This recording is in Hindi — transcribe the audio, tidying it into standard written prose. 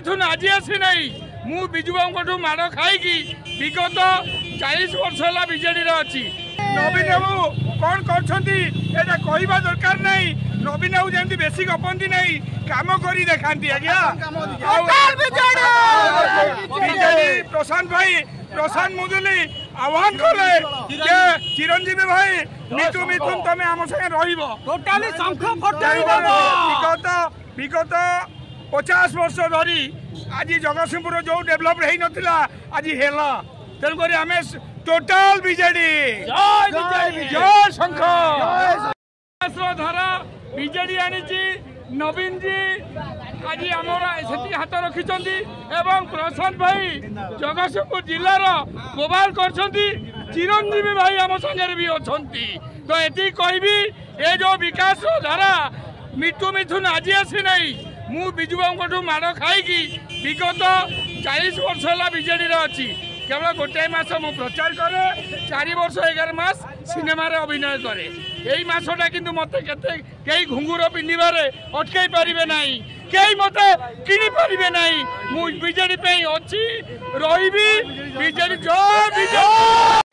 मिथुन आज आसी नहीं मु विजु बाबू माड़ खाई विगत 40 वर्ष है बीजेडी अच्छी नवीन बाबू कौन कर कहवा दरकार नहीं नवीन बाबू जमी बेसी गपंती नहीं काम कर देखा बीजेडी प्रशांत मुदुली आह्वान कले चिरंजीवी भाई मिथु मिथुन तुम आम संगे विगत 50 वर्ष धरी आज जगतसिंहपुर जो डेभलप हो नाला आज है तेणुक आम टोटाल बीजेडी जय शंकर धारा बीजेडी आनी नवीन जी आज आमर से हाथ रखिंट एवं प्रशांत भाई जगतसिंहपुर जिलार गोबाल कर चिरंजीवी भाई आम संगे भी अच्छा तो ये कहबी ये जो विकास धारा मिथु मिथुन आज आसी नहीं मु विजु बाबू माड़ खाई विगत 40 वर्ष है बीजेडी अच्छी केवल गोटे मास मु प्रचार करे 4 वर्ष 11 मास सिनेमा रे अभिनय करे यही मासटा किंतु मते केते कई घुंगुर पिंधिबारे अटकई पारिबे नाही कई मते किनि पारिबे नाही मु बीजेडी पे अच्छी रहिबी बीजेडी जय बीजेडी।